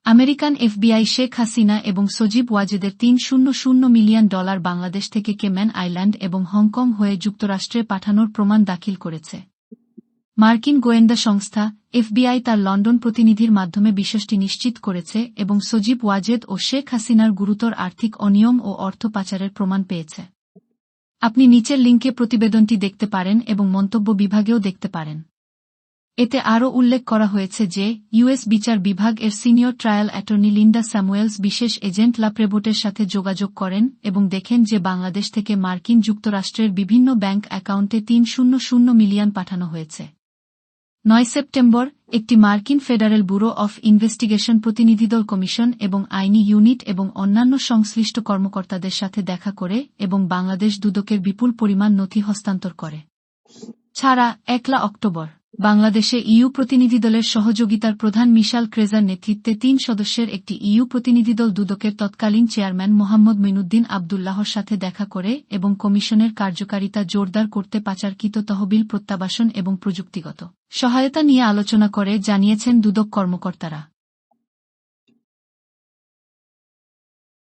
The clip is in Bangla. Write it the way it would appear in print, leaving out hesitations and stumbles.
আমেরিকান এফবিআই শেখ হাসিনা এবং সজীব ওয়াজেদের $300 মিলিয়ন বাংলাদেশ থেকে কেম্যান আইল্যান্ড এবং হংকং হয়ে যুক্তরাষ্ট্রে পাঠানোর প্রমাণ দাখিল করেছে। মার্কিন গোয়েন্দা সংস্থা এফবিআই তার লন্ডন প্রতিনিধির মাধ্যমে বিষয়টি নিশ্চিত করেছে এবং সজীব ওয়াজেদ ও শেখ হাসিনার গুরুতর আর্থিক অনিয়ম ও অর্থ পাচারের প্রমাণ পেয়েছে। আপনি নিচের লিঙ্কে প্রতিবেদনটি দেখতে পারেন এবং মন্তব্য বিভাগেও দেখতে পারেন। এতে আরও উল্লেখ করা হয়েছে যে ইউএস বিচার বিভাগ এর senior trial attorney Linda Samuels বিশেষ এজেন্ট লা প্রেভোটের সাথে যোগাযোগ করেন এবং দেখেন যে বাংলাদেশ থেকে মার্কিন যুক্তরাষ্ট্রের বিভিন্ন ব্যাংক অ্যাকাউন্টে $300 মিলিয়ন পাঠানো হয়েছে। 9 সেপ্টেম্বর একটি মার্কিন ফেডারেল ব্যুরো অফ ইনভেস্টিগেশন প্রতিনিধিদল কমিশন এবং আইনি ইউনিট এবং অন্যান্য সংশ্লিষ্ট কর্মকর্তাদের সাথে দেখা করে এবং বাংলাদেশ দুদকের বিপুল পরিমাণ নথি হস্তান্তর করে। ছাড়া 1 অক্টোবর বাংলাদেশে ইইউ প্রতিনিধিদলের সহযোগিতার প্রধান মিশাল ক্রেজার নেতৃত্বে 3 সদস্যের একটি ইইউ প্রতিনিধিদল দুদকের তৎকালীন চেয়ারম্যান মোহাম্মদ মঈনুদ্দিন আবদুল্লাহর সাথে দেখা করে এবং কমিশনের কার্যকারিতা জোরদার করতে পাচারকৃত তহবিল প্রত্যাবাসন এবং প্রযুক্তিগত সহায়তা নিয়ে আলোচনা করে, জানিয়েছেন দুদক কর্মকর্তারা।